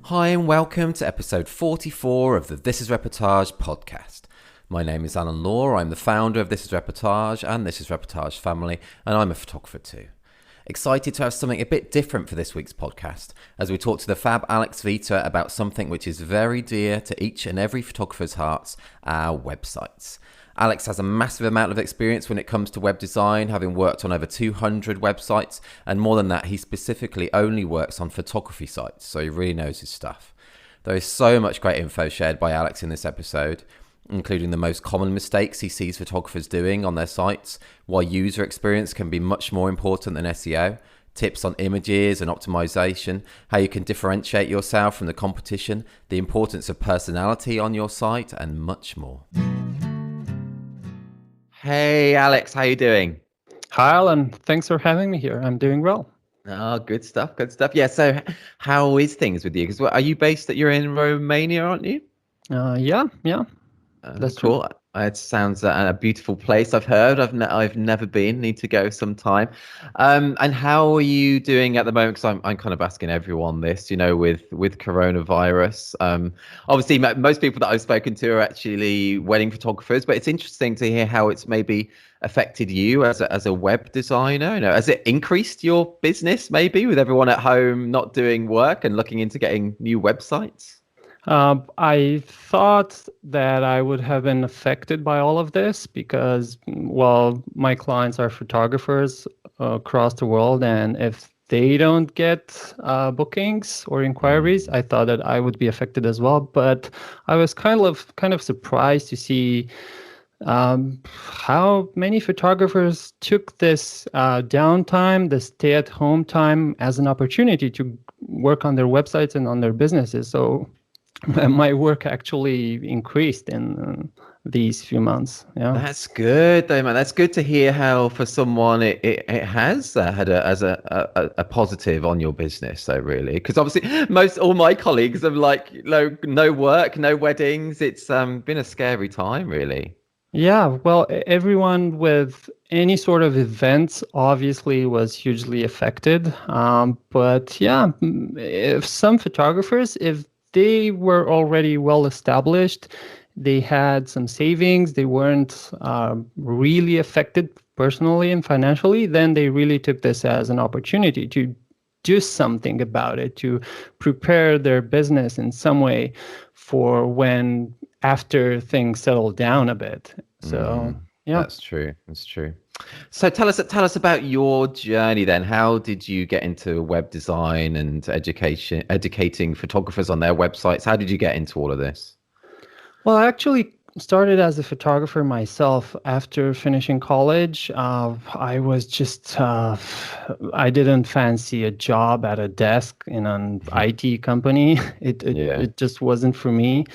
Hi and welcome to episode 44 of the This is Reportage podcast. My name is Alan Law, I'm the founder of This is Reportage and This is Reportage family, and I'm a photographer too. Excited to have something a bit different for this week's podcast, as we talk to the fab Alex Vita about something which is very dear to each and every photographer's hearts, our websites. Alex has a massive amount of experience when it comes to web design, having worked on over 200 websites, and more than that, he specifically only works on photography sites, so he really knows his stuff. There is so much great info shared by Alex in this episode, including the most common mistakes he sees photographers doing on their sites, why user experience can be much more important than SEO, tips on images and optimization, how you can differentiate yourself from the competition, the importance of personality on your site, and much more. Hey Alex, how you doing? Hi Alan, thanks for having me here. I'm doing well. Oh, good stuff, good stuff. Yeah, so how is things with you? Because are you based you're in Romania, aren't you? Yeah, that's true. Cool. It sounds a beautiful place. I've heard. I've never been. Need to go sometime. And how are you doing at the moment? Because I'm kind of asking everyone this. You know, with coronavirus. Obviously, most people that I've spoken to are actually wedding photographers. But it's interesting to hear how it's maybe affected you as a web designer. You know, has it increased your business maybe with everyone at home not doing work and looking into getting new websites? I thought that I would have been affected by all of this because, well, my clients are photographers across the world, and if they don't get bookings or inquiries, I thought that I would be affected as well. But I was kind of surprised to see how many photographers took this downtime, the stay-at-home time, as an opportunity to work on their websites and on their businesses. So my work actually increased in these few months. Yeah, That's good though, man. That's good to hear how for someone it has had a positive on your business though, really. Because obviously all my colleagues are like, no work, no weddings. It's been a scary time, really. yeah. Well, everyone with any sort of events obviously was hugely affected. But yeah, if some photographers, if they were already well established, they had some savings, they weren't really affected personally and financially, then they really took this as an opportunity to do something about it, to prepare their business in some way for when after things settle down a bit. So yeah. That's true. That's true. So tell us about your journey then. How did you get into web design and educating photographers on their websites? How did you get into all of this? Well, I actually started as a photographer myself after finishing college. I was just, I didn't fancy a job at a desk in an IT company. It just wasn't for me.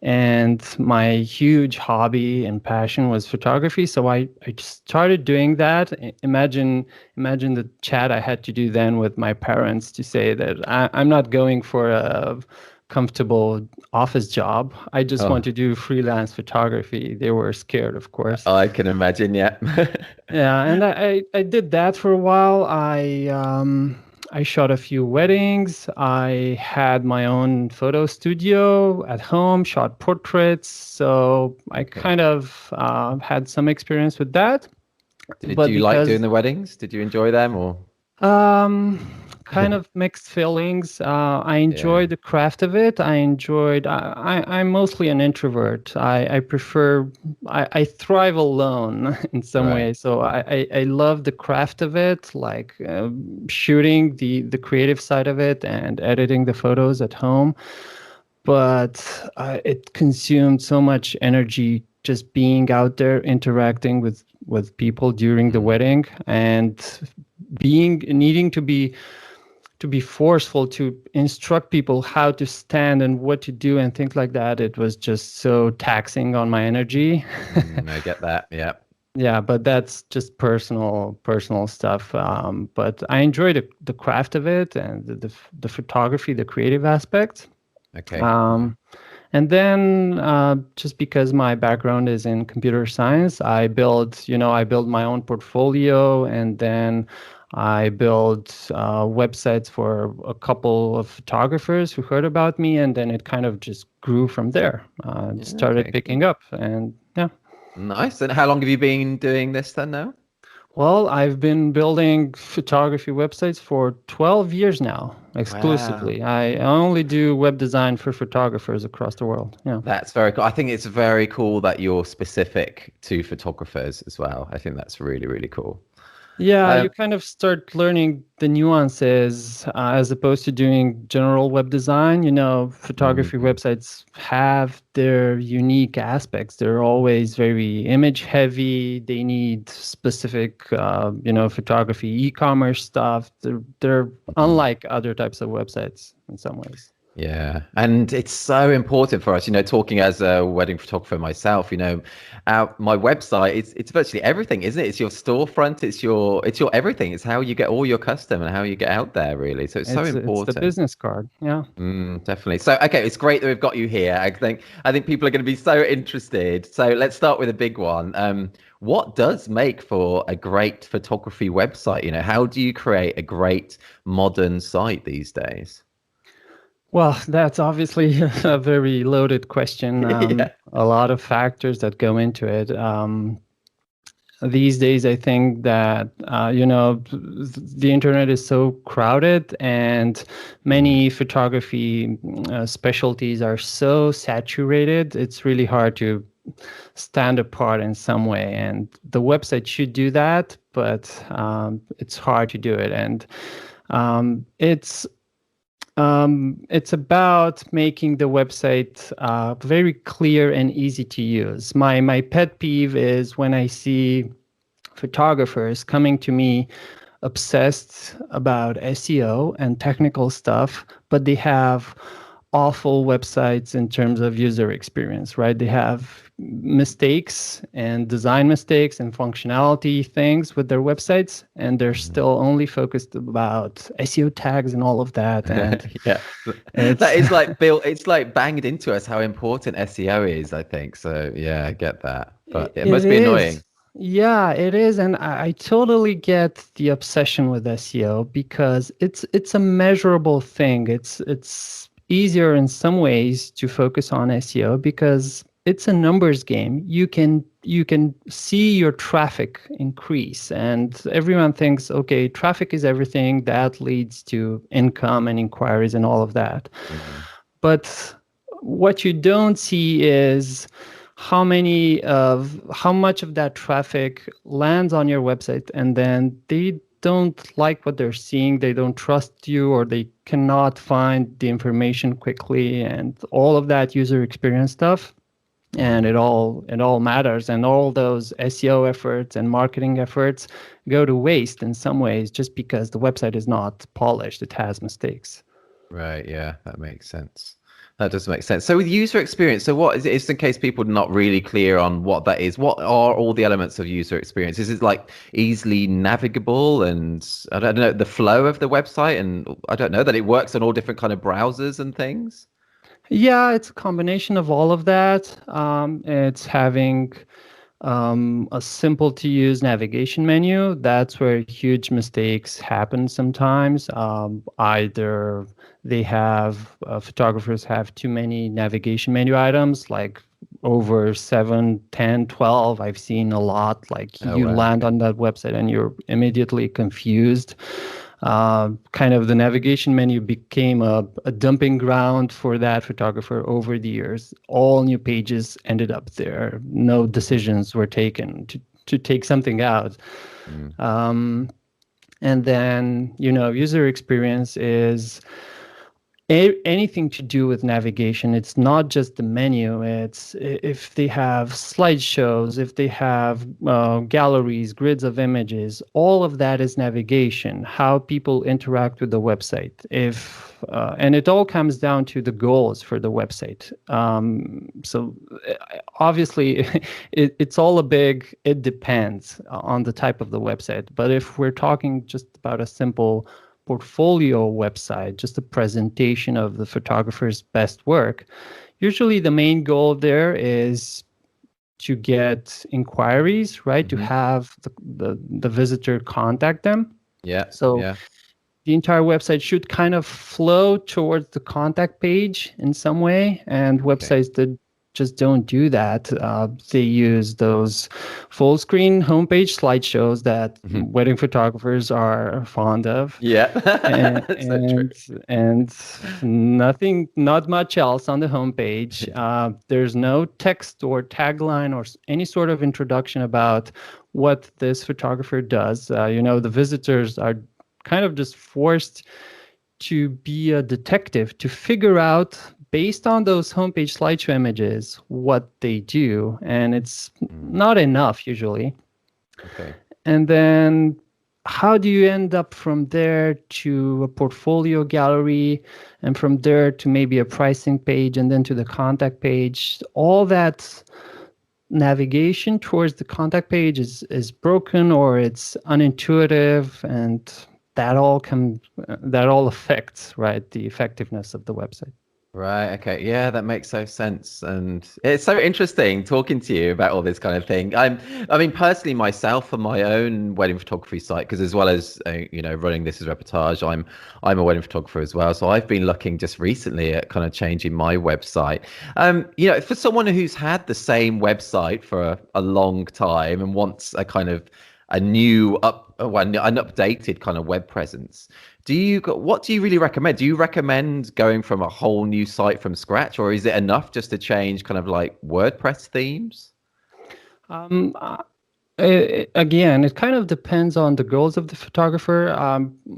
And my huge hobby and passion was photography. So I just started doing that. Imagine the chat I had to do then with my parents to say that I'm not going for a comfortable office job. I just want to do freelance photography. They were scared, of course. I can imagine, yeah. Yeah, and I did that for a while. I shot a few weddings. I had my own photo studio at home, shot portraits. So I kind of had some experience with that. Did you like doing the weddings? Did you enjoy them or? Kind of mixed feelings. I enjoyed the craft of it. I'm mostly an introvert. I thrive alone in some way. So I love the craft of it, like shooting the creative side of it and editing the photos at home. But it consumed so much energy just being out there interacting with people during the wedding and needing to be forceful to instruct people how to stand and what to do and things like that. It was just so taxing on my energy. I get that. Yeah. Yeah, but that's just personal stuff. But I enjoy the craft of it and the photography, the creative aspects. Okay. And then just because my background is in computer science, I build my own portfolio, and then I built websites for a couple of photographers who heard about me, and then it kind of just grew from there. It Yeah, started okay, picking cool. up, and yeah. Nice. And how long have you been doing this then now? Well, I've been building photography websites for 12 years now, Wow. exclusively. I only do web design for photographers across the world. Yeah. That's very cool. I think it's very cool that you're specific to photographers as well. I think that's really, really cool. Yeah, you Um, kind of start learning the nuances as opposed to doing general web design. Photography mhm. websites have their unique aspects. They're always very image heavy. They need specific, photography e-commerce stuff. They're unlike other types of websites in some ways. Yeah, and it's so important for us, talking as a wedding photographer myself, my website, it's virtually everything, isn't it? It's your storefront, it's your everything. It's how you get all your custom and how you get out there, really. So it's so It's the important. business card. Yeah. Definitely. So, okay, it's great that we've got you here. I think people are going to be so interested. So let's start with a big one. What does make for a great photography website? How do you create a great modern site these days? Well, that's obviously a very loaded question. Yeah. A lot of factors that go into it. These days, I think that the internet is so crowded, and many photography specialties are so saturated. It's really hard to stand apart in some way, and the website should do that, but it's hard to do it, and it's about making the website very clear and easy to use. My pet peeve is when I see photographers coming to me obsessed about SEO and technical stuff, but they have awful websites in terms of user experience, right? They have mistakes and design mistakes and functionality things with their websites, and they're Mhm. still only focused about SEO tags and all of that. And Yeah. it's That is like built, it's like banged into us how important SEO is, I think. So, yeah, I get that. But it it must be is. annoying. Yeah, it is, and I totally get the obsession with SEO because it's a measurable thing. It's easier in some ways to focus on SEO because it's a numbers game. You can see your traffic increase, and everyone thinks, okay, traffic is everything. That leads to income and inquiries and all of that. Mhm. But what you don't see is how much of that traffic lands on your website, and then they don't like what they're seeing, they don't trust you, or they cannot find the information quickly, and all of that user experience stuff. And Mhm. it all matters, and all those SEO efforts and marketing efforts go to waste in some ways just because the website is not polished, it has mistakes. Right, yeah, that makes sense. That does make sense. So with user experience, so what is it, just in case people are not really clear on what that is, what are all the elements of user experience? Is it like easily navigable and I don't know, the flow of the website and I don't know that it works on all different kind of browsers and things? Yeah, it's a combination of all of that. It's having a simple to use navigation menu. That's where huge mistakes happen sometimes. Either photographers have too many navigation menu items, like over 7, 10, 12. I've seen a lot. Like Oh, you wow. land on that website and you're immediately confused. Kind of the navigation menu became a dumping ground for that photographer over the years. All new pages ended up there. No decisions were taken to take something out. Mm. Um, and then, user experience is anything to do with navigation. It's not just the menu. It's if they have slideshows, if they have galleries, grids of images, all of that is navigation, how people interact with the website. And it all comes down to the goals for the website. So obviously it's all it depends on the type of the website. But if we're talking just about a simple portfolio website, just a presentation of the photographer's best work, usually the main goal there is to get inquiries, right? To Hmm. have the visitor contact them. Yeah. So Yeah. the entire website should kind of flow towards the contact page in some way. And Okay. websites that just don't do that, they use those full screen homepage slideshows that Mhm. wedding photographers are fond of. Yeah. and That's so true. and, and not much else on the homepage. There's no text or tagline or any sort of introduction about what this photographer does. The visitors are kind of just forced to be a detective to figure out, based on those homepage slideshow images, what they do, and it's not enough usually. Okay. And then how do you end up from there to a portfolio gallery, and from there to maybe a pricing page, and then to the contact page? All that navigation towards the contact page is broken, or it's unintuitive, and that all affects, right, the effectiveness of the website. Right. Okay. Yeah, that makes so sense, and it's so interesting talking to you about all this kind of thing. I mean, personally, myself for my own wedding photography site, because as well as running this as Reportage, I'm a wedding photographer as well. So I've been looking just recently at kind of changing my website. For someone who's had the same website for a long time and wants a kind of a new an updated kind of web presence. What do you really recommend? Do you recommend going from a whole new site from scratch, or is it enough just to change kind of like WordPress themes? Um, Again, it kind of depends on the goals of the photographer.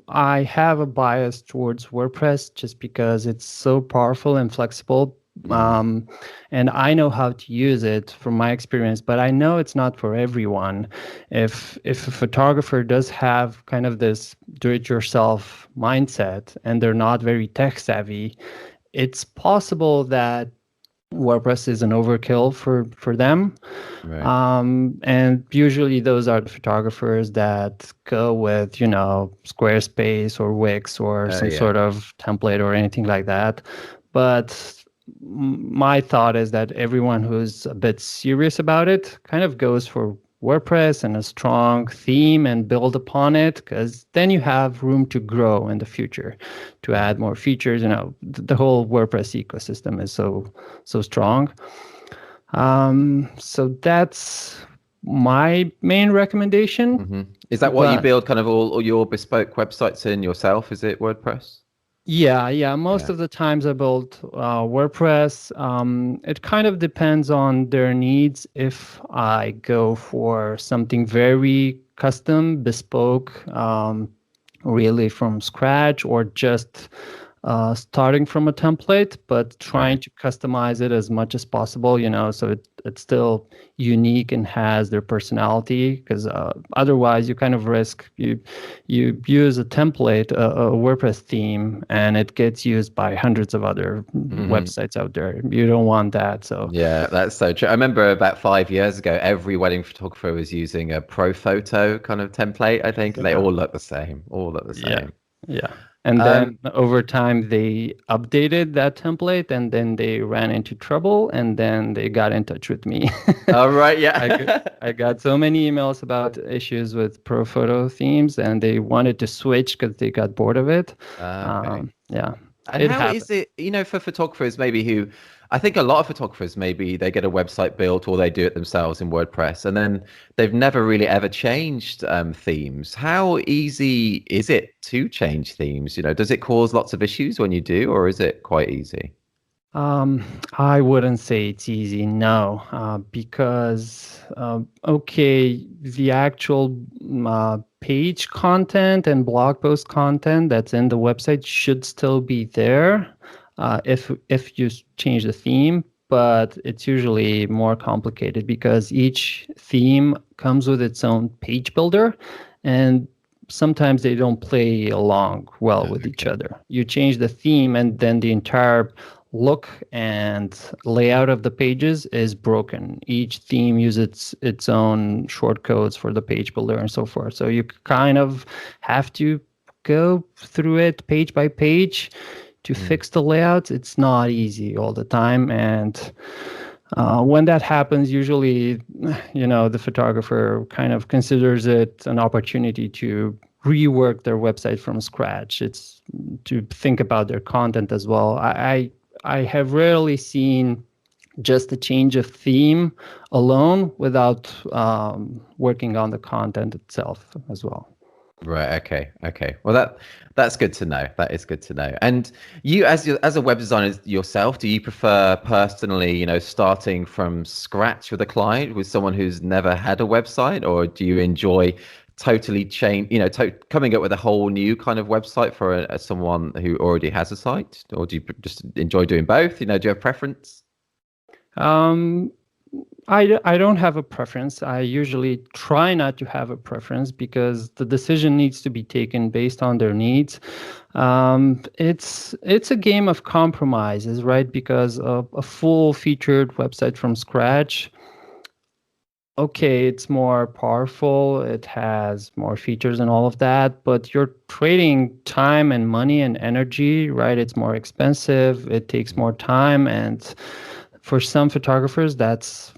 I have a bias towards WordPress just because it's so powerful and flexible. Um, and I know how to use it from my experience, but I know it's not for everyone. If a photographer does have kind of this do-it-yourself mindset and they're not very tech savvy, it's possible that WordPress is an overkill for them. Right. And usually those are the photographers that go with, Squarespace or Wix or some Yeah. sort of template or anything like that. But my thought is that everyone who's a bit serious about it kind of goes for WordPress and a strong theme and build upon it, because then you have room to grow in the future, to add more features. The whole WordPress ecosystem is so strong. So that's my main recommendation. Is that what you But build kind of all your bespoke websites in yourself? Is it WordPress? yeah, most Yeah. of the times I build WordPress. It kind of depends on their needs. If I go for something very custom, bespoke, really from scratch, or just starting from a template, but trying Right. to customize it as much as possible, so it's still unique and has their personality. Because otherwise, you kind of risk you use a template, a WordPress theme, and it gets used by hundreds of other websites out there. You don't want that. So Yeah, that's so true. I remember about 5 years ago, every wedding photographer was using a pro photo kind of template, I think, and they yeah, all look the same. All look the yeah, same. yeah. And then Um, over time, they updated that template, and then they ran into trouble, and then they got in touch with me. all right, I got, yeah. I got so many emails about issues with pro photo themes, and they wanted to switch because they got bored of it. Okay. Yeah, And it how happened. is it, for photographers maybe who, I think a lot of photographers maybe they get a website built or they do it themselves in WordPress and then they've never really ever changed themes. How easy is it to change themes? Does it cause lots of issues when you do, or is it quite easy? Um, I wouldn't say it's easy, no, because okay, the actual page content and blog post content that's in the website should still be there, if you change the theme. But it's usually more complicated because each theme comes with its own page builder, and sometimes they don't play along well with each Okay. other. You change the theme, and then the entire look and layout of the pages is broken. Each theme uses its own shortcodes for the page builder and so forth. So you kind of have to go through it page by page to fix the layouts. It's not easy all the time. And when that happens, usually, the photographer kind of considers it an opportunity to rework their website from scratch. It's to think about their content as well. I have rarely seen just a change of theme alone without working on the content itself as well. Right. Okay. Well, that's good to know. That is good to know. And you, as a web designer yourself, do you prefer personally, starting from scratch with a client, with someone who's never had a website, or do you enjoy totally coming up with a whole new kind of website for someone who already has a site, or do you just enjoy doing both? Do you have preference? Um, I don't have a preference. I usually try not to have a preference because the decision needs to be taken based on their needs. It's a game of compromises, right? Because a full featured website from scratch, okay, it's more powerful, it has more features and all of that, but you're trading time and money and energy, right? It's more expensive, it takes more time, and for some photographers, that's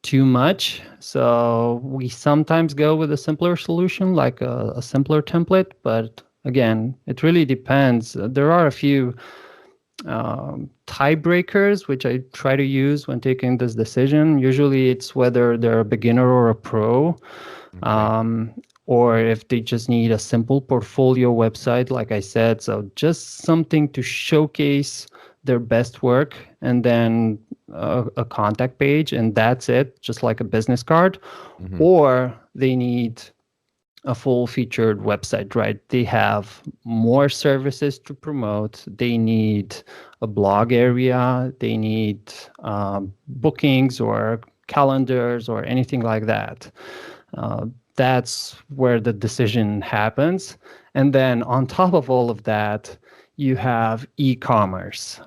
too much. So we sometimes go with a simpler solution, like a simpler template. But again, it really depends. There are a few tiebreakers which I try to use when taking this decision. Usually it's whether they're a beginner or a pro. Okay. Or if they just need a simple portfolio website, like I said. So just something to showcase their best work, and then a contact page, and that's it, just like a business card. Mm-hmm. Or they need a full featured website, right? They have more services to promote. They need a blog area. They need bookings or calendars or anything like that. That's where the decision happens. And then on top of all of that, you have e-commerce,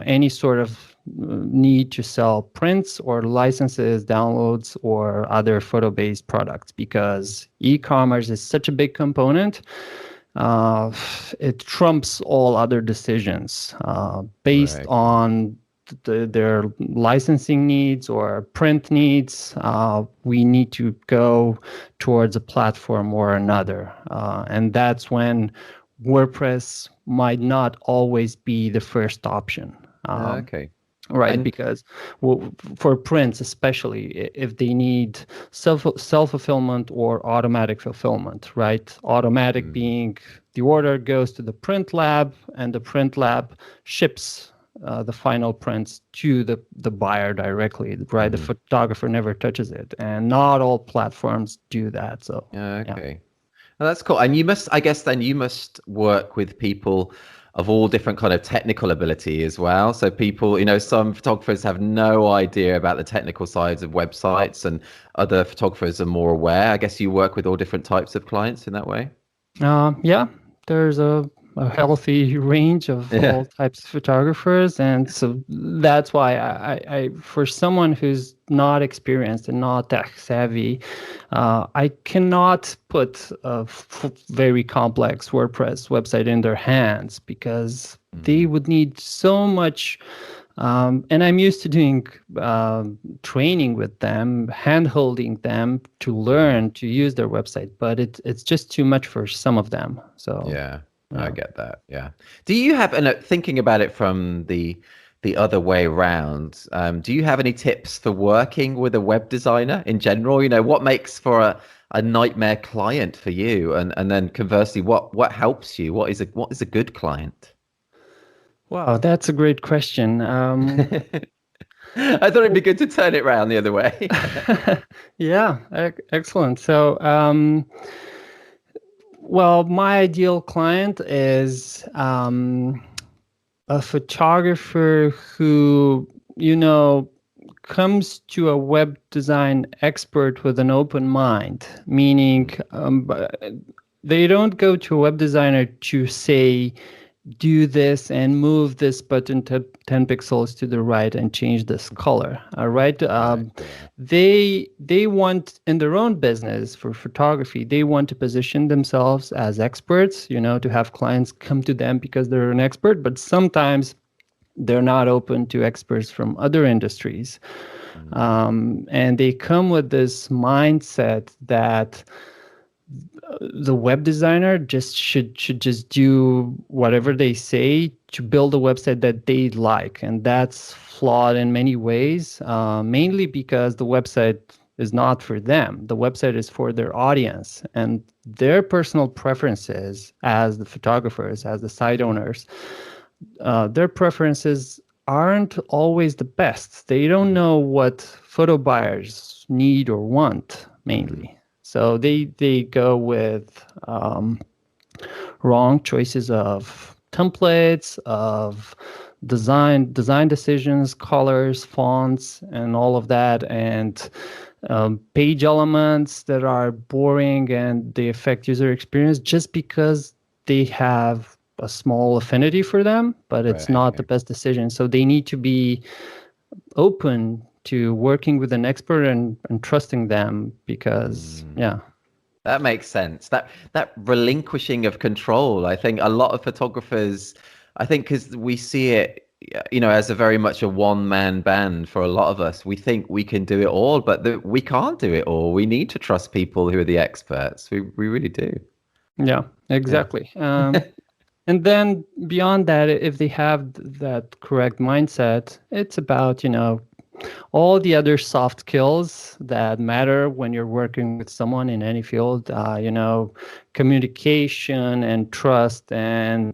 any sort of need to sell prints or licenses, downloads, or other photo-based products, because e-commerce is such a big component. It trumps all other decisions based right. on their licensing needs or print needs. We need to go towards a platform or another. And that's when WordPress might not always be the first option. Okay. Right, because for prints, especially if they need self-fulfillment or automatic fulfillment, right? Automatic being the order goes to the print lab, and the print lab ships the final prints to the buyer directly, right? The photographer never touches it, and not all platforms do that. So okay. Yeah. Well, that's cool. And I guess then you must work with people of all different kind of technical ability as well. So people, some photographers have no idea about the technical sides of websites, and other photographers are more aware. I guess you work with all different types of clients in that way. Yeah, there's a healthy range of all types of photographers, and so that's why I for someone who's not experienced and not tech savvy, I cannot put a very complex WordPress website in their hands, because they would need so much. And I'm used to doing training with them, hand-holding them to learn to use their website, but it's just too much for some of them. So yeah. I get that. Yeah. Do you have, and thinking about it from the other way around, do you have any tips for working with a web designer in general? What makes for a nightmare client for you, and then conversely, what helps you? What is a good client? Wow, that's a great question. I thought it'd be good to turn it around the other way. Yeah, excellent. So, well, my ideal client is a photographer who, comes to a web design expert with an open mind, meaning they don't go to a web designer to say, do this and move this button to 10 pixels to the right and change this color. All right. They want, in their own business for photography, they want to position themselves as experts, to have clients come to them because they're an expert, but sometimes they're not open to experts from other industries. And they come with this mindset that the web designer just should just do whatever they say to build a website that they like, and that's flawed in many ways. Mainly because the website is not for them. The website is for their audience and their personal preferences as the photographers, as the site owners. Their preferences aren't always the best. They don't know what photo buyers need or want mainly. So they go with wrong choices of templates, of design decisions, colors, fonts, and all of that, and page elements that are boring and they affect user experience just because they have a small affinity for them, but it's not the Right. best decision. So they need to be open to working with an expert and trusting them because, yeah. That makes sense. That relinquishing of control. I think a lot of photographers, I think, because we see it, as a very much a one-man band for a lot of us. We think we can do it all, but we can't do it all. We need to trust people who are the experts. We really do. Yeah, Yeah. exactly. And then beyond that, if they have that correct mindset, it's about, all the other soft skills that matter when you're working with someone in any field, communication and trust and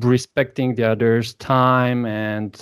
respecting the other's time and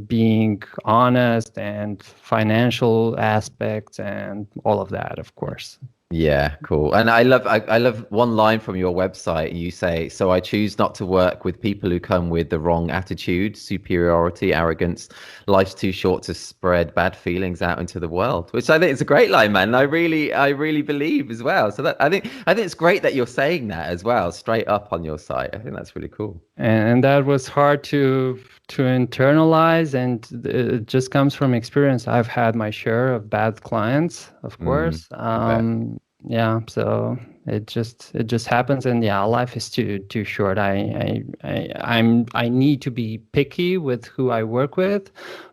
being honest and financial aspects and all of that, of course. Yeah, cool. And I love one line from your website. You say, "So I choose not to work with people who come with the wrong attitude, superiority, arrogance. Life's too short to spread bad feelings out into the world." Which I think is a great line, man. I really believe as well. So that I think it's great that you're saying that as well, straight up on your site. I think that's really cool. And that was hard to internalize, and it just comes from experience. I've had my share of bad clients, of course. I bet. Yeah, so it just happens, and yeah, life is too short. I need to be picky with who I work with,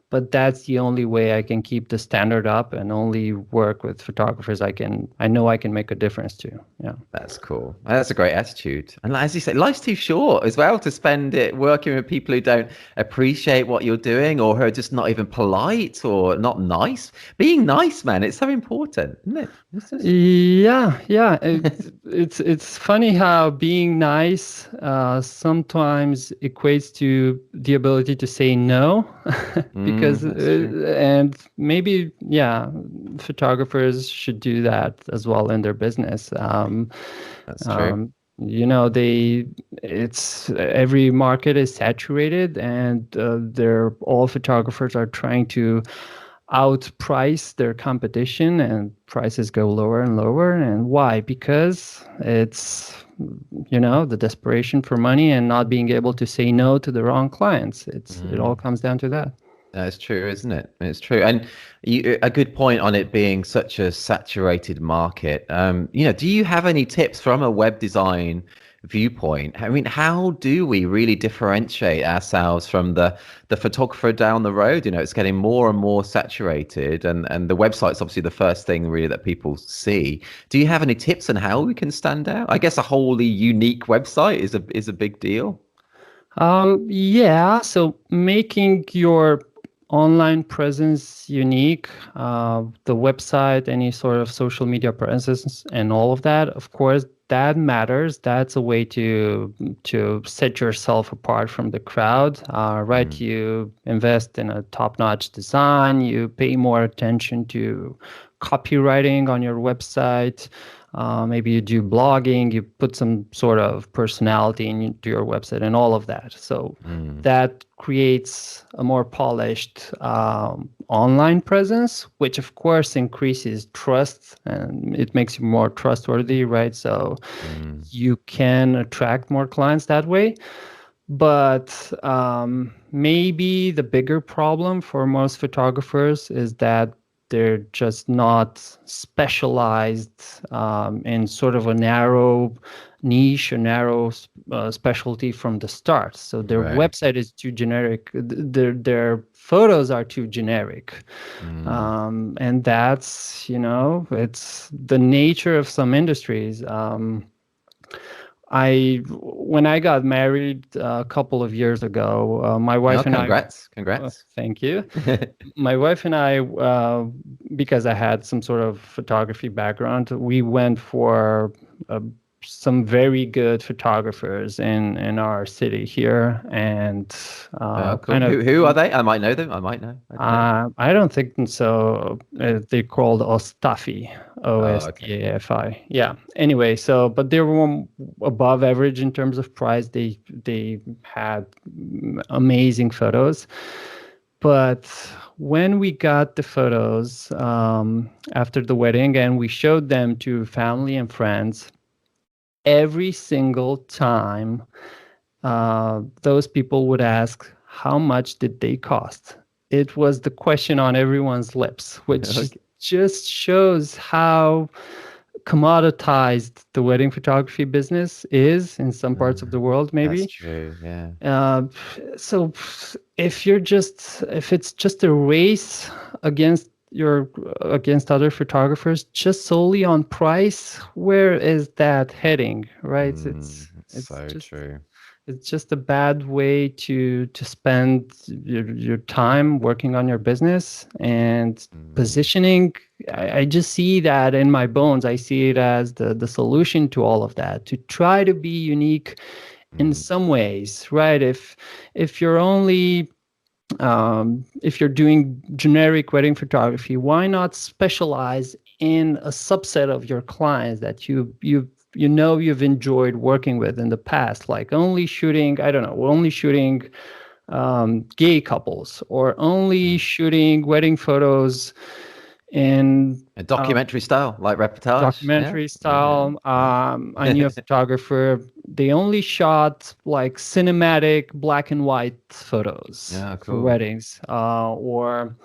but that's the only way I can keep the standard up and only work with photographers I know I can make a difference to. Yeah. That's cool. That's a great attitude. And as you say, life's too short as well to spend it working with people who don't appreciate what you're doing or who are just not even polite or not nice. Being nice, man, it's so important, isn't it? It's just... Yeah. It's funny how being nice sometimes equates to the ability to say no, because That's true. and maybe yeah, photographers should do that as well in their business. That's true. Um, they it's every market is saturated, and they're all photographers are trying to outprice their competition, and prices go lower and lower. And why? Because it's the desperation for money and not being able to say no to the wrong clients. It all comes down to that. That's true, isn't it? It's true. And a good point on it being such a saturated market. Do you have any tips from a web design viewpoint? I mean, how do we really differentiate ourselves from the photographer down the road? It's getting more and more saturated, and the website's obviously the first thing really that people see. Do you have any tips on how we can stand out? I guess a wholly unique website is a big deal. Yeah, so making your online presence unique, the website, any sort of social media presence, and all of that, of course, that matters. That's a way to set yourself apart from the crowd, right? You invest in a top-notch design. You pay more attention to copywriting on your website. Maybe you do blogging, you put some sort of personality into your website and all of that. So that creates a more polished online presence, which of course increases trust and it makes you more trustworthy, right? So you can attract more clients that way. But maybe the bigger problem for most photographers is that they're just not specialized in sort of a narrow niche, a narrow specialty from the start. So their Right. website is too generic. Their photos are too generic. And that's, it's the nature of some industries. When I got married a couple of years ago, my Oh, wife and I, congrats. thank you. My wife and I, because I had some sort of photography background, we went for some very good photographers in our city here, and Oh, cool. kind of. Who are they? I might know them. I might know. I don't know. I don't think so. They're called Ostafi, Oh, okay. Ostafi. Yeah. Anyway, but they were above average in terms of price. They had amazing photos. But when we got the photos after the wedding and we showed them to family and friends, every single time those people would ask, how much did they cost? It was the question on everyone's lips, which Okay. just shows how commoditized the wedding photography business is in some parts of the world, That's maybe. true. Yeah. So if it's just a race against against other photographers just solely on price, where is that heading, right? It's so true. It's just a bad way to spend your time working on your business and positioning. I just see that in my bones. I see it as the solution to all of that, to try to be unique in some ways, right? If you're only if you're doing generic wedding photography, why not specialize in a subset of your clients that you've enjoyed working with in the past, like only shooting, I don't know, only shooting gay couples, or only shooting wedding photos in A documentary style, like reportage. Yeah. documentary Yeah. style. I knew a photographer. They only shot like cinematic black and white photos Yeah. for Cool. weddings, or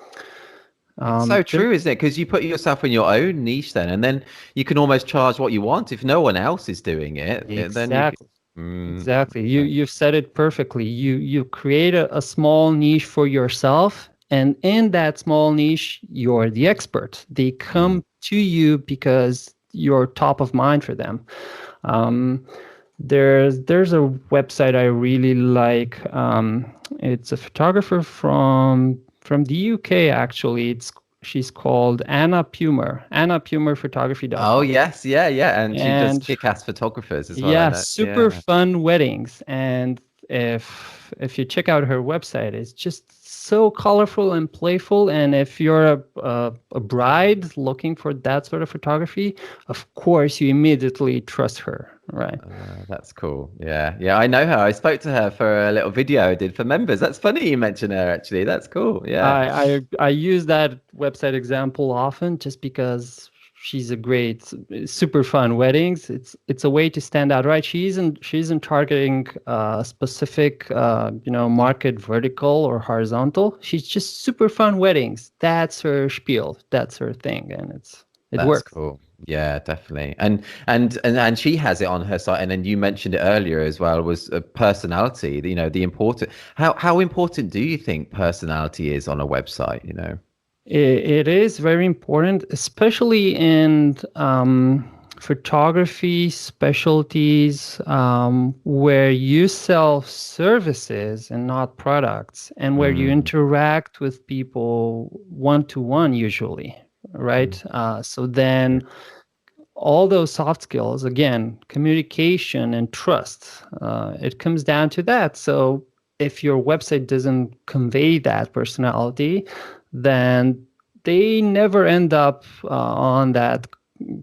It's so there- true, isn't it? Because you put yourself in your own niche then, and then you can almost charge what you want. If no one else is doing it, then you. exactly. Exactly. You've said it perfectly. You create a small niche for yourself, and in that small niche, you're the expert. They come to you because you're top of mind for them. There's a website I really like. It's a photographer from the UK, actually. She's called Anna Pumer. Oh AnnaPumerPhotography.com. yes, yeah, yeah, and she does And kick-ass photographers as well. I yeah, know. super Yeah. fun weddings. And if you check out her website, it's just so colorful and playful. And if you're a bride looking for that sort of photography, of course you immediately trust her, right? That's cool. Yeah, yeah, I know her. I spoke to her for a little video I did for members. That's funny you mention her actually. That's cool. Yeah. I use that website example often just because she's a great, super fun weddings. It's a way to stand out, right? She isn't targeting a specific market, vertical or horizontal. She's just super fun weddings. That's her spiel. That's her thing, and it That's works. cool. Yeah, definitely. And she has it on her site. And then you mentioned it earlier as well, was a personality, the important how important do you think personality is on a website, It is very important, especially in photography specialties where you sell services and not products, and where you interact with people one to one, usually, right? So then all those soft skills, again, communication and trust, it comes down to that. So if your website doesn't convey that personality, then they never end up on that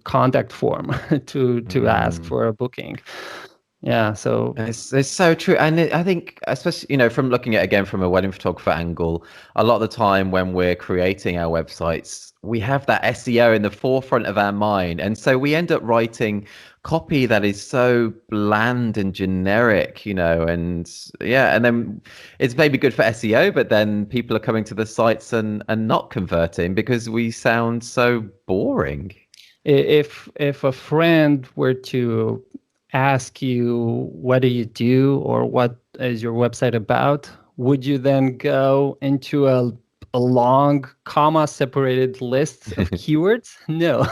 contact form to ask for a booking. Yeah, so It's so true, and I think, especially from looking at again from a wedding photographer angle, a lot of the time when we're creating our websites, we have that SEO in the forefront of our mind, and so we end up writing copy that is so bland and generic, and yeah, and then it's maybe good for SEO, but then people are coming to the sites and not converting because we sound so boring. if a friend were to ask you what do you do or what is your website about, would you then go into a long comma separated list of keywords? No.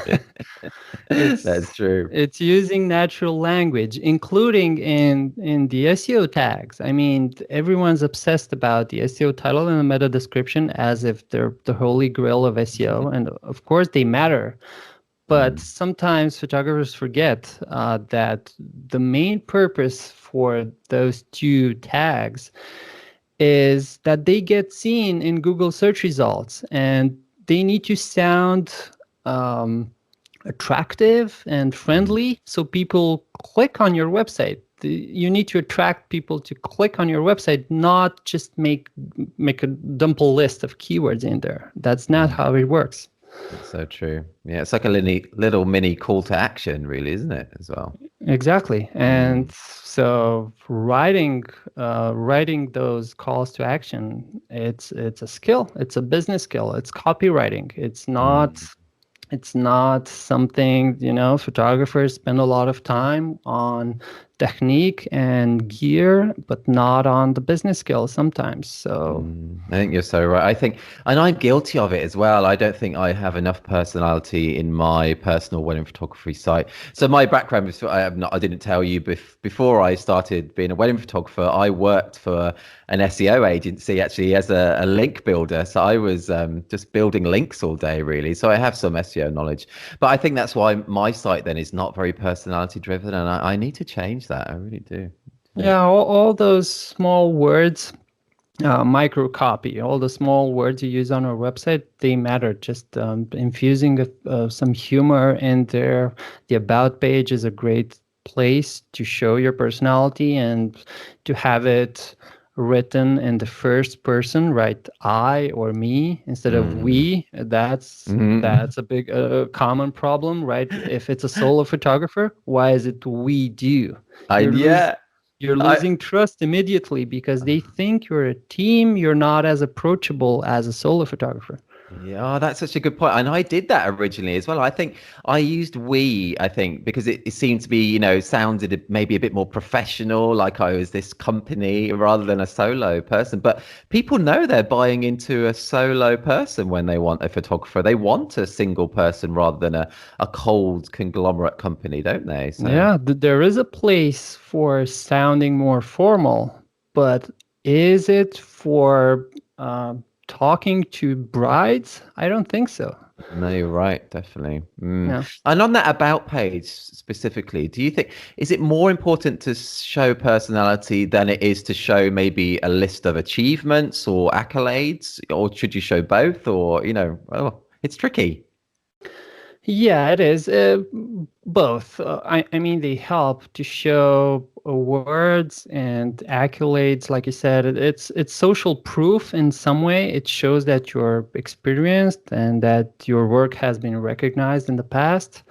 That's it's true. it's using natural language, including in the SEO tags. I mean, everyone's obsessed about the SEO title and the meta description as if they're the holy grail of SEO, and of course they matter. But sometimes photographers forget that the main purpose for those two tags is that they get seen in Google search results, and they need to sound um, attractive and friendly so people click on your website. You need to attract people to click on your website, not just make a dump list of keywords in there. That's not how it works. That's so true. Yeah, it's like a little mini call to action, really, isn't it, as well? Exactly. And so writing those calls to action, it's a skill. It's a business skill. It's copywriting. It's not something, photographers spend a lot of time on technique and gear, but not on the business skills sometimes. So I think you're so right. I think, and I'm guilty of it as well. I don't think I have enough personality in my personal wedding photography site. So my background is, I didn't tell you before I started being a wedding photographer, I worked for an SEO agency actually as a link builder. So I was just building links all day, really. So I have some SEO knowledge, but I think that's why my site then is not very personality driven, and I need to change that. I really do. yeah, all those small words, micro copy, all the small words you use on our website, they matter. Just infusing some humor in there. The about page is a great place to show your personality and to have it written in the first person, right? I or me instead of we. That's a big common problem, right? If it's a solo photographer, why is it we do? I You're losing yeah. you're I losing trust immediately because they think you're a team. You're not as approachable as a solo photographer. Yeah, that's such a good point. And I did that originally as well. I think I used we, I think, because it seemed to be, sounded maybe a bit more professional, like I was this company rather than a solo person. But people know they're buying into a solo person when they want a photographer. They want a single person rather than a cold conglomerate company, don't they? So. Yeah, there is a place for sounding more formal, but is it for uh, talking to brides? I don't think so. No, you're right, definitely. Yeah. And on that about page specifically, do you think is it more important to show personality than it is to show maybe a list of achievements or accolades, or should you show both? Or it's tricky. Yeah, it is. Both. I mean, they help to show words and accolades. Like you said, it's social proof in some way. It shows that you're experienced and that your work has been recognized in the past.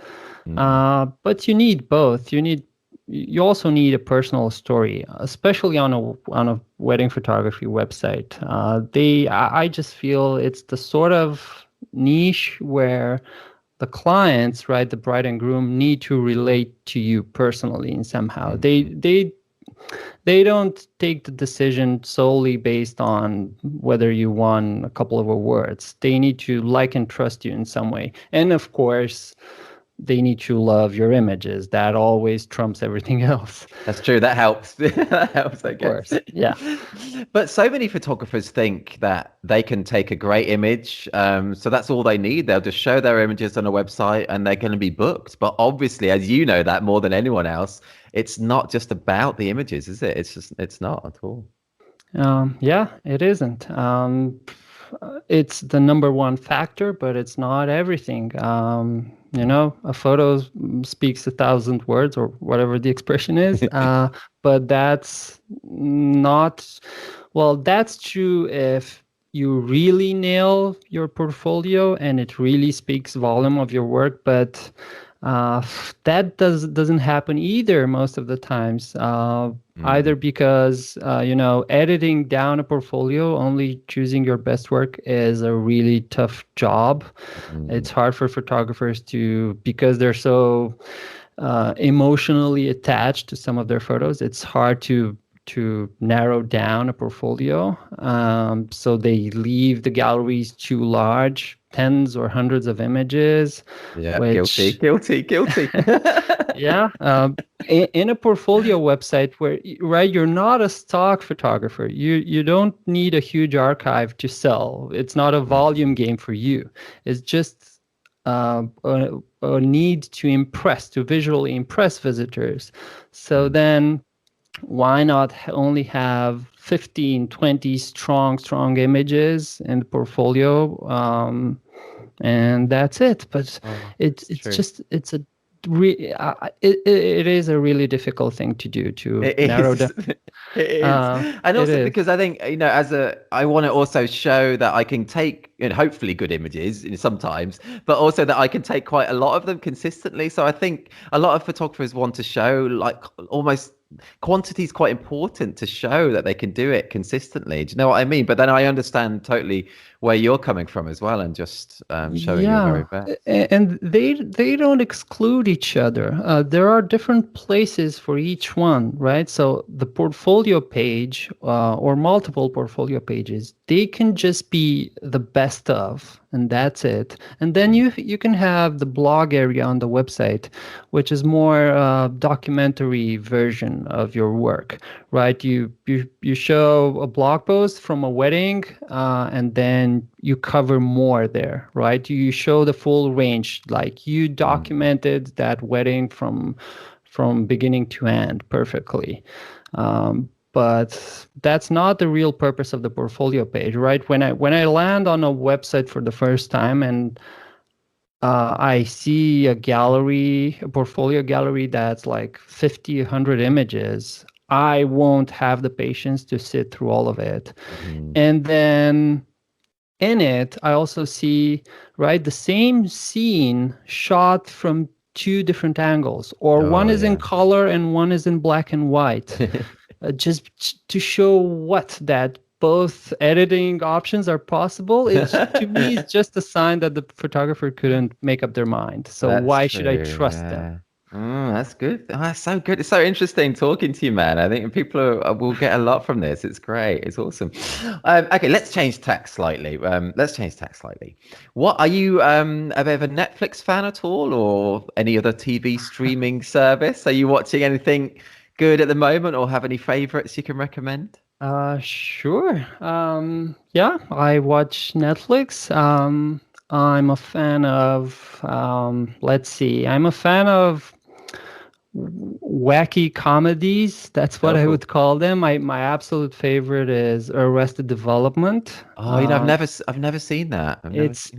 But you need both. You also need a personal story, especially on a wedding photography website. I just feel it's the sort of niche where the clients, right, the bride and groom, need to relate to you personally in somehow. They don't take the decision solely based on whether you won a couple of awards. They need to like and trust you in some way. And of course, they need to love your images. That always trumps everything else. That's true. That helps. That helps, I Of guess. course. Yeah. But so many photographers think that they can take a great image. So that's all they need. They'll just show their images on a website and they're going to be booked. But obviously, as you know that more than anyone else, it's not just about the images, is it? It's not at all. Yeah, it isn't. It's the number one factor, but it's not everything. A photo speaks 1,000 words or whatever the expression is. But that's not, well, that's true if you really nail your portfolio and it really speaks volume of your work. But that doesn't happen either most of the times. Either because editing down a portfolio, only choosing your best work is a really tough job. It's hard for photographers because they're so emotionally attached to some of their photos. It's hard to narrow down a portfolio. So they leave the galleries too large, tens or hundreds of images. Yeah, which guilty. yeah, in a portfolio website where, right, you're not a stock photographer. You don't need a huge archive to sell. It's not a volume game for you. It's just a need to visually impress visitors. So then why not only have 15, 20 strong images in the portfolio, and that's it. But it's true. just it is a really difficult thing to do, to narrow down. It is. And also because I think, I want to also show that I can take, hopefully good images sometimes, but also that I can take quite a lot of them consistently. So I think a lot of photographers want to show, like, almost quantity is quite important to show that they can do it consistently. Do you know what I mean? But then I understand totally where you're coming from as well, and just showing your very best. And they don't exclude each other. There are different places for each one, right? So the portfolio page or multiple portfolio pages, they can just be the best of, and that's it. And then you can have the blog area on the website, which is more documentary version of your work, right? You show a blog post from a wedding, and then you cover more there, right? You show the full range, like you documented that wedding from beginning to end perfectly. But that's not the real purpose of the portfolio page, right? When I land on a website for the first time and I see a portfolio gallery that's like 50, 100 images, I won't have the patience to sit through all of it. And then in it, I also see, right, the same scene shot from two different angles, or one is in color and one is in black and white, just to show that both editing options are possible. To me, it's just a sign that the photographer couldn't make up their mind. So why should I trust them? That's good. That's so good. It's so interesting talking to you, man. I think people will get a lot from this. It's great. It's awesome. Okay, let's change tack slightly. What are you a bit of a Netflix fan at all, or any other TV streaming service? Are you watching anything good at the moment, or have any favorites you can recommend? Sure. Yeah, I watch Netflix. I'm a fan of, let's see, I'm a fan of wacky comedies. That's what I would call them. My absolute favorite is Arrested Development. I've never seen that. It's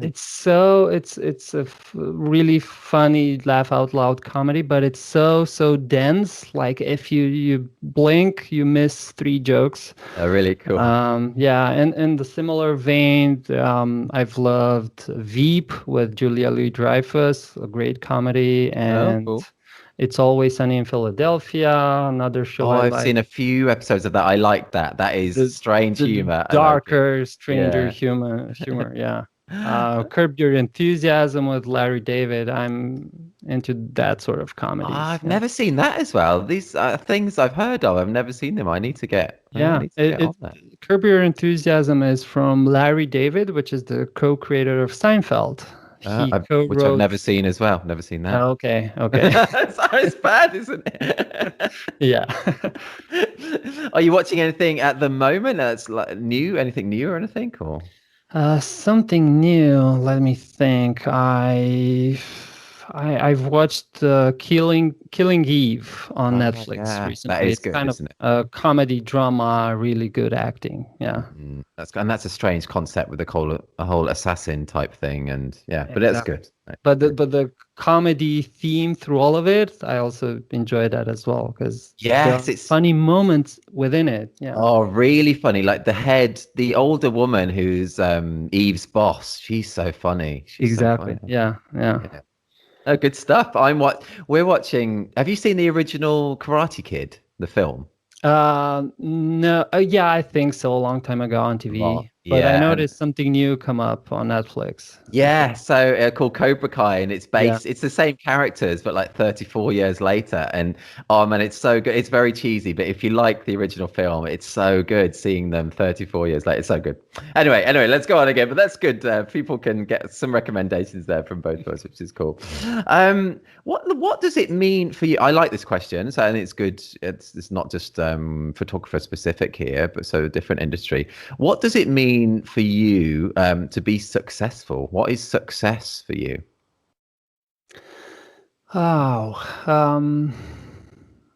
a really funny laugh out loud comedy, but it's so dense. Like if you blink, you miss three jokes. Oh, really cool. Yeah, and in the similar vein, I've loved Veep with Julia Louis-Dreyfus, a great comedy, and cool. It's Always Sunny in Philadelphia, another show I I've like. seen a few episodes of that. I like that. That is strange humor. Darker, stranger humor, yeah. Curb Your Enthusiasm with Larry David. I'm into that sort of comedy. I've never seen that as well. These are things I've heard of. I've never seen them. I need to get on that. Curb Your Enthusiasm is from Larry David, which is the co-creator of Seinfeld. Which I've never seen as well. Never seen that. Okay. It's bad, isn't it? Yeah. Are you watching anything at the moment that's like new? Anything new or anything? Or something new. Let me think. I've watched Killing Eve on Netflix Yeah, that recently. is It's good, kind of isn't it? a comedy drama, really good acting. Yeah, That's a strange concept with a whole assassin type thing, and yeah, but that's exactly. good. But the comedy theme through all of it, I also enjoy that as well because there Yes, are it's funny moments within it. Yeah, really funny. Like the older woman who's Eve's boss. She's so funny. She's so exactly. funny. Yeah, yeah. Yeah. Oh, good stuff. We're watching. Have you seen the original Karate Kid, the film? No, yeah, I think so. A long time ago on Well, TV, but I yeah, and noticed something new come up on Netflix. yeah, so called Cobra Kai, and Yeah. it's the same characters, but like 34 years later. And oh man, it's so good. It's very cheesy, but if you like the original film, it's so good seeing them 34 years later. It's so good. Anyway, let's go on again. But that's good. People can get some recommendations there from both of us, which is cool. What does it mean for you? I like this question, so and it's good. It's not just photographer specific here, but so a different industry. What does it mean for you to be successful? What is success for you? Oh,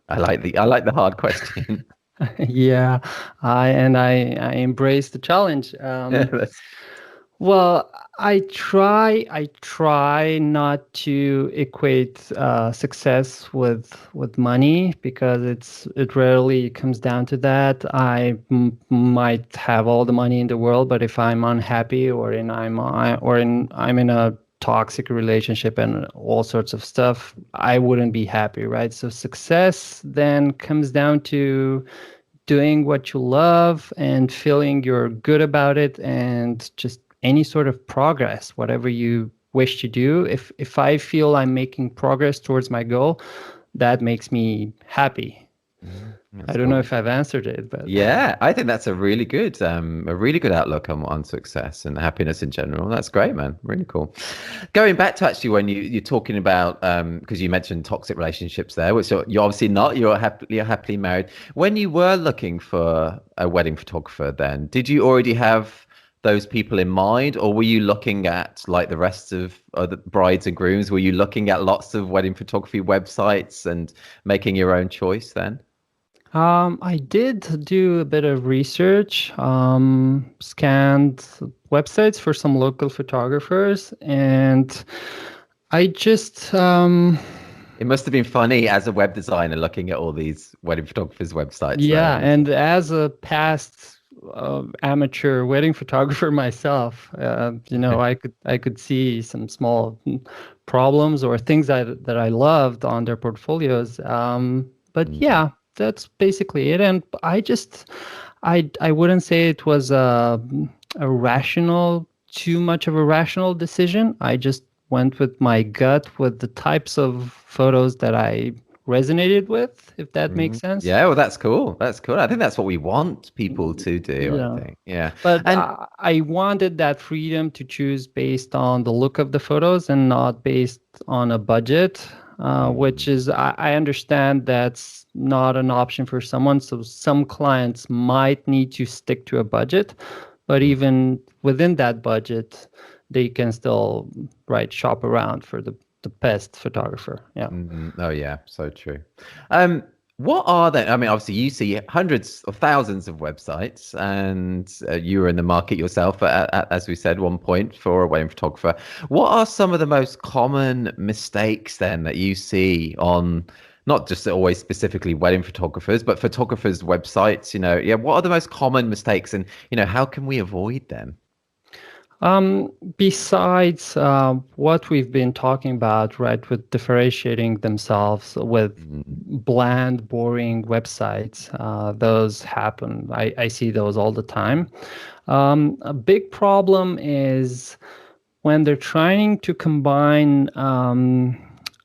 I like the hard question. yeah. I embrace the challenge. That's, Well, I try not to equate success with money because it rarely comes down to that. Might have all the money in the world, but if I'm unhappy or I'm in a toxic relationship and all sorts of stuff, I wouldn't be happy, right? So success then comes down to doing what you love and feeling you're good about it and just any sort of progress, whatever you wish to do. If I feel I'm making progress towards my goal, that makes me happy. I that's don't know cool. if I've answered it, but Yeah, I think that's a really good outlook on success and happiness in general. That's great, man. Really cool. Going back to actually when you're talking about because you mentioned toxic relationships there, which you're obviously not. You're happily married. When you were looking for a wedding photographer, then did you already have those people in mind, or were you looking at like the rest of the brides and grooms? Were you looking at lots of wedding photography websites and making your own choice then? I did do a bit of research, scanned websites for some local photographers, and I just It must have been funny as a web designer looking at all these wedding photographers' websites, though. yeah, and as a past amateur wedding photographer myself, I could see some small problems or things that I loved on their portfolios. But Mm, yeah, that's basically it. And I wouldn't say it was too much of a rational decision. I just went with my gut with the types of photos that I resonated with, if that makes sense. Yeah, well, that's cool. That's cool. I think that's what we want people to do, I Yeah. think. Yeah. But And I wanted that freedom to choose based on the look of the photos and not based on a budget, which mm, is, I understand that's not an option for someone. So some clients might need to stick to a budget, but mm, even within that budget, they can still, right, shop around for the best photographer. Yeah. oh yeah, so true. Um, what are they? I mean, obviously you see hundreds of thousands of websites, and you were in the market yourself, as we said, one point for a wedding photographer. What are some of the most common mistakes then that you see on not just always specifically wedding photographers, but photographers' websites? Yeah, what are the most common mistakes, and how can we avoid them? Besides what we've been talking about, right, with differentiating themselves with Mm, bland, boring websites, those happen. I see those all the time. A big problem is when they're trying to combine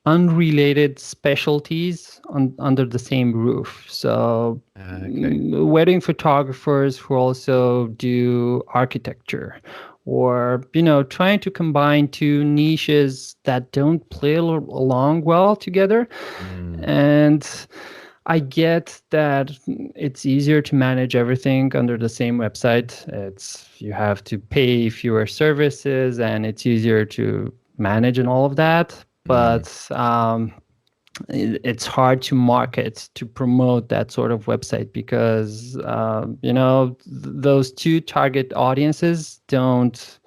unrelated specialties under the same roof. So, okay. wedding photographers who also do architecture, or trying to combine two niches that don't play along well together. Mm, And I get that it's easier to manage everything under the same website. You have to pay fewer services and it's easier to manage and all of that. but it's hard to market, to promote that sort of website because those two target audiences don't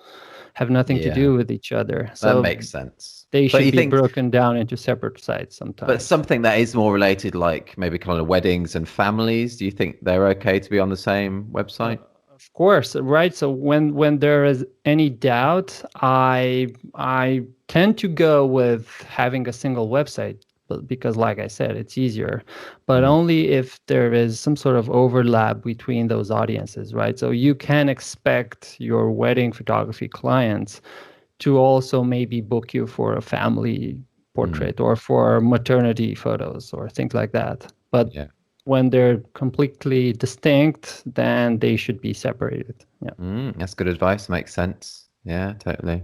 have nothing to Yeah, do with each other, that so makes sense. they But should you be think, broken down into separate sites but sometimes. something that is more related, like maybe kind of weddings and families, do you think they're okay to be on the same website? Of course, right? So when there is any doubt, I tend to go with having a single website, but because, like I said, it's easier, but Mm, only if there is some sort of overlap between those audiences, right? So you can expect your wedding photography clients to also maybe book you for a family mm, portrait or for maternity photos or things like that. But yeah. when they're completely distinct, then they should be separated. Yeah. That's good advice. Makes sense. Yeah, totally.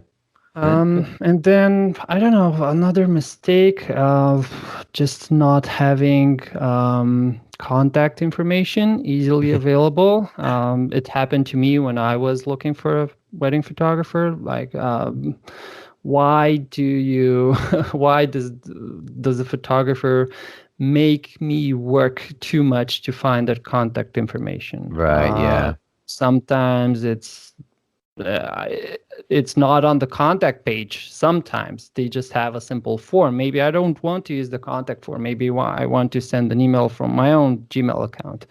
And And then I don't know, another mistake of just not having contact information easily available. It happened to me when I was looking for a wedding photographer. Like, why do you? Why does the photographer make me work too much to find that contact information? right, yeah. Sometimes uh, it's not on the contact page. Sometimes they just have a simple form. Maybe I don't want to use the contact form. Maybe I want to send an email from my own Gmail account.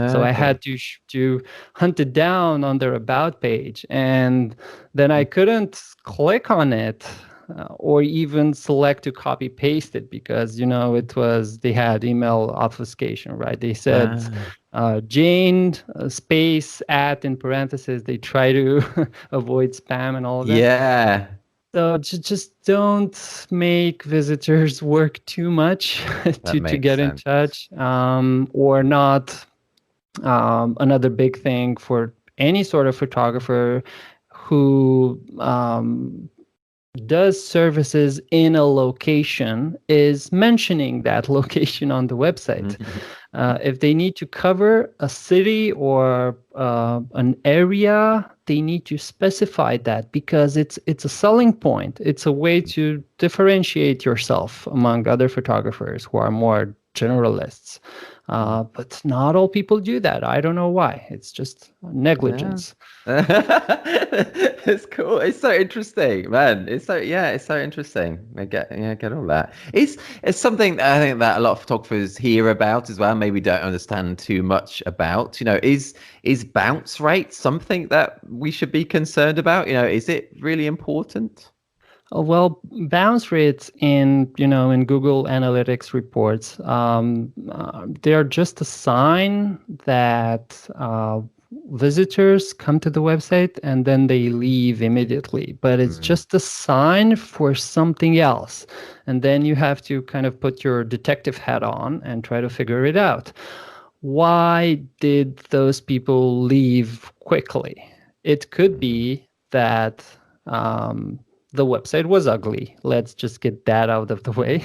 So I Okay. had to hunt it down on their about page, and then I couldn't click on it. Or even select to copy paste it because they had email obfuscation, right? They said Ah, Jane space at in parentheses. They try to avoid spam and all of that. yeah, So just don't make visitors work too much that to makes get in sense. touch, or not. Another big thing for any sort of photographer who does services in a location is mentioning that location on the website. If they need to cover a city or an area, they need to specify that because it's a selling point. It's a way to differentiate yourself among other photographers who are more generalists. But not all people do that. I don't know why. It's just Yeah. negligence. It's cool. It's so interesting, man. It's so interesting. I get all that. It's something that I think that a lot of photographers hear about as well, maybe don't understand too much about. Is bounce rate something that we should be concerned about? Is it really important? Well, bounce rates in Google Analytics reports, they're just a sign that visitors come to the website and then they leave immediately. But it's Mm, just a sign for something else, and then you have to kind of put your detective hat on and try to figure it out. Why did those people leave quickly? It could mm, be that. Um, the website was ugly. Let's just get that out of the way.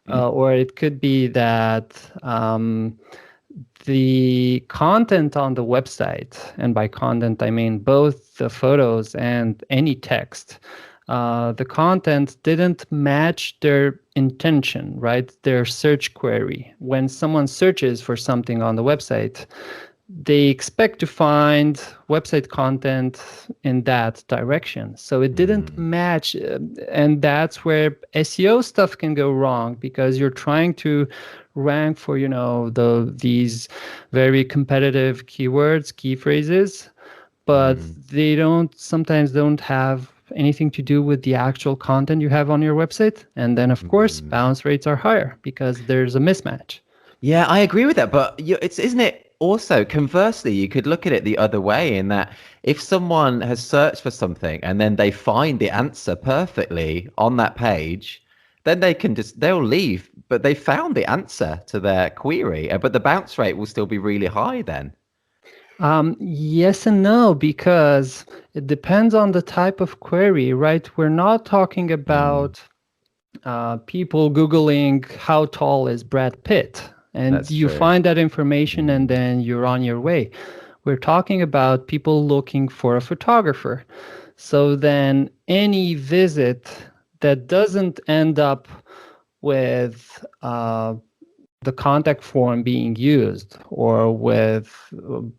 Or it could be that the content on the website, and by content, I mean both the photos and any text, the content didn't match their intention, right? Their search query. When someone searches for something on the website, they expect to find website content in that direction. So it didn't mm, match. And that's where SEO stuff can go wrong because you're trying to rank for, these very competitive keywords, key phrases, but mm, they sometimes don't have anything to do with the actual content you have on your website. And then, of course, mm. bounce rates are higher because there's a mismatch. Yeah, I agree with that, but isn't it also conversely, you could look at it the other way in that if someone has searched for something and then they find the answer perfectly on that page, then they'll leave, but they found the answer to their query, but the bounce rate will still be really high then. Yes and no, because it depends on the type of query, right? We're not talking Mm, about people Googling how tall is Brad Pitt, and that's you true. find that information and Mm, then you're on your way. We're talking about people looking for a photographer. So then any visit that doesn't end up with the contact form being used, or with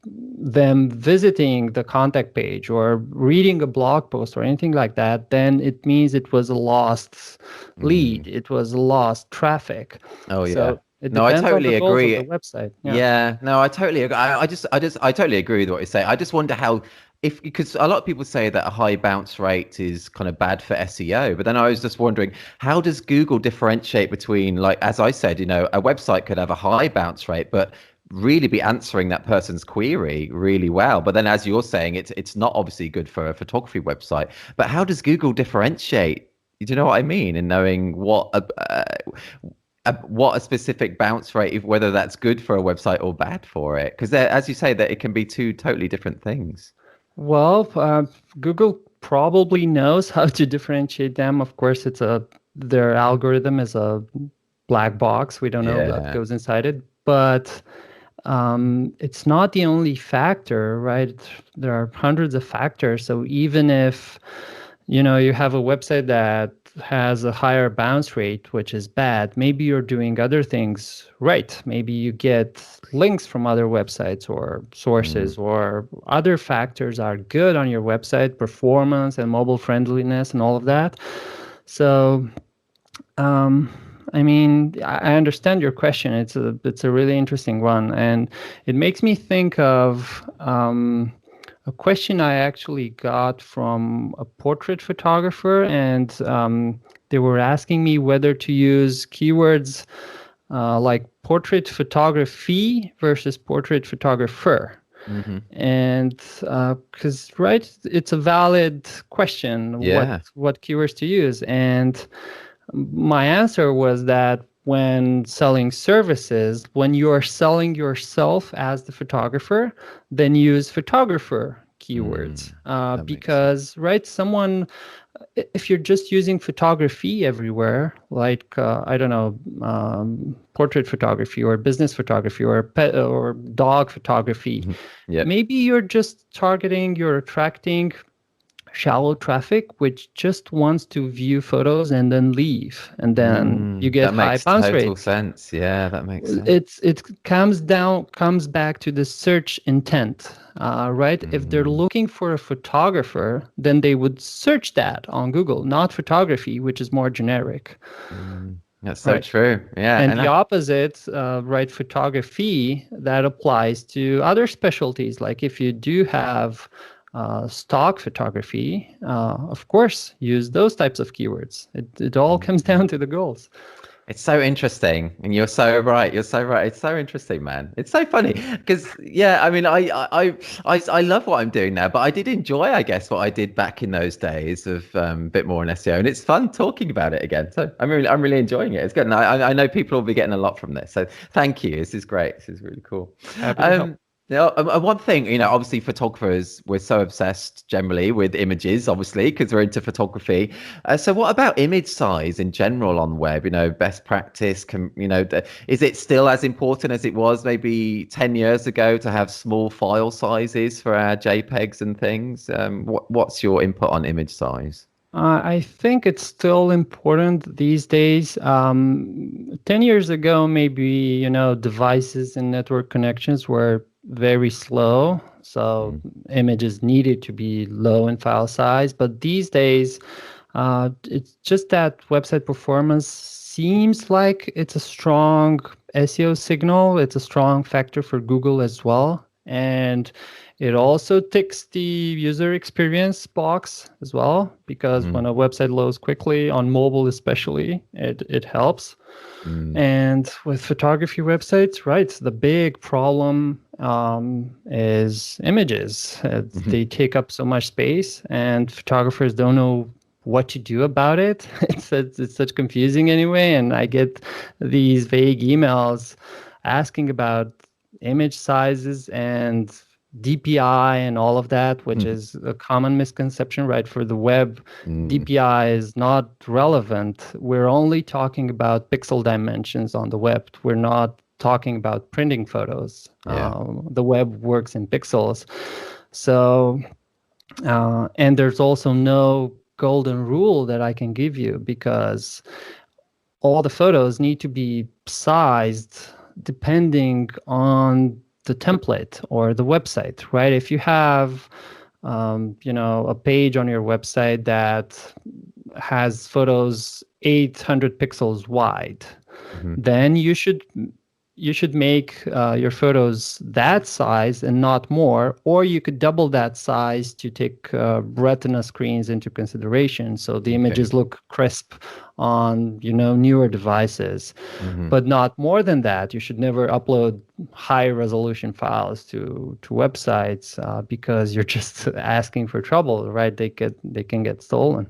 them visiting the contact page or reading a blog post or anything like that, then it means it was a lost lead. It was lost traffic. Oh yeah. So it No, I depends on the totally goals of the agree. website. Yeah. Yeah, no, I totally agree. I totally agree with what you say. I just wonder how, if, because a lot of people say that a high bounce rate is kind of bad for SEO, but then I was just wondering, how does Google differentiate between, like, as I said, a website could have a high bounce rate, but really be answering that person's query really well. But then, as you're saying, it's not obviously good for a photography website. But how does Google differentiate? Do you know what I mean? In knowing what a specific bounce rate, if whether that's good for a website or bad for it, because as you say, that it can be two totally different things. Well, Google probably knows how to differentiate them. Of course, their algorithm is a black box. We don't know what Yeah. goes inside it, but it's not the only factor, right? There are hundreds of factors. So even if you have a website that has a higher bounce rate, which is bad, maybe you're doing other things right. Maybe you get links from other websites or sources, or other factors are good on your website, performance and mobile friendliness and all of that. So I mean, I understand your question. It's a really interesting one, and it makes me think of a question I actually got from a portrait photographer, and they were asking me whether to use keywords like portrait photography versus portrait photographer. Hmm. And because right, it's a valid question, Yeah. what keywords to use. And my answer was that when selling services, when you're selling yourself as the photographer, then use photographer keywords. That makes sense. Because, right, if you're just using photography everywhere, like, I don't know, portrait photography or business photography or pet or dog photography, Yeah. maybe you're attracting shallow traffic which just wants to view photos and then leave, and then you get That high makes bounce total rates. sense. Yeah, that makes sense. It comes back to the search intent, right? If they're Mm, looking for a photographer, then they would search that on Google, not photography, which is more generic, that's so right? true. Yeah, And and the opposite, right, photography, that applies to other specialties. Like if you do have stock photography, of course, use those types of keywords. It all comes down to the goals. it's so interesting, and you're so right. You're so right. It's so interesting, man. It's so funny because, yeah, I mean, I love what I'm doing now, but I did enjoy, I guess, what I did back in those days of a bit more in SEO, and it's fun talking about it again. So I'm really enjoying it. It's good, and I know people will be getting a lot from this. So thank you. This is great. This is really cool. Happy to help. Um, one thing, obviously photographers, we're so obsessed generally with images, obviously, because we're into photography. So what about image size in general on the web? Best practice, is it still as important as it was maybe 10 years ago to have small file sizes for our JPEGs and things? What's your input on image size? I think it's still important these days. 10 years ago, maybe, devices and network connections were very slow. So images needed to be low in file size. But these days, it's just that website performance seems like it's a strong SEO signal. It's a strong factor for Google as well. And it also ticks the user experience box as well, because when a website loads quickly on mobile, especially, it helps. Mm, And with photography websites, right, the big problem is images. They take up so much space, and photographers don't know what to do about it. It's such confusing anyway, and I get these vague emails asking about image sizes and DPI and all of that, which is a common misconception, right? For the web, DPI is not relevant. We're only talking about pixel dimensions on the web. We're not talking about printing photos. yeah. The web works in pixels. So, and there's also no golden rule that I can give you, because all the photos need to be sized depending on the template or the website, right? If you have, a page on your website that has photos 800 pixels wide, then you should make your photos that size and not more, or you could double that size to take retina screens into consideration, so the images look crisp on newer devices. But not more than that. You should never upload high resolution files to websites, because you're just asking for trouble, right? They can get stolen.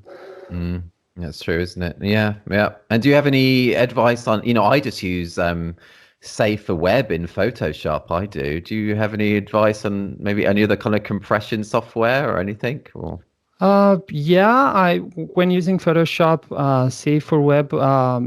That's true, isn't it? Yeah, yeah. And do you have any advice on, I just use Safer Web in Photoshop. I do. Do you have any advice on maybe any other kind of compression software or anything? Or Yeah, when using Photoshop, Safer Web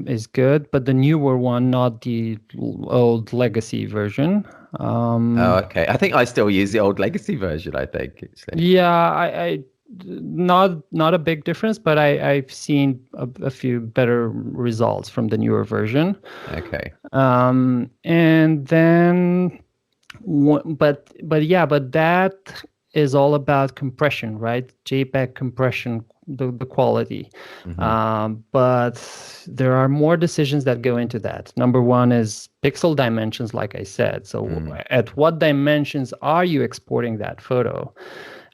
is good, but the newer one, not the old legacy version. oh, okay. I think I still use the old legacy version, I think, actually. Yeah, I not a big difference, but I've seen a few better results from the newer version. Okay. And then, but that is all about compression, right? JPEG compression, the quality. But there are more decisions that go into that. Number one is pixel dimensions, like I said. So at what dimensions are you exporting that photo?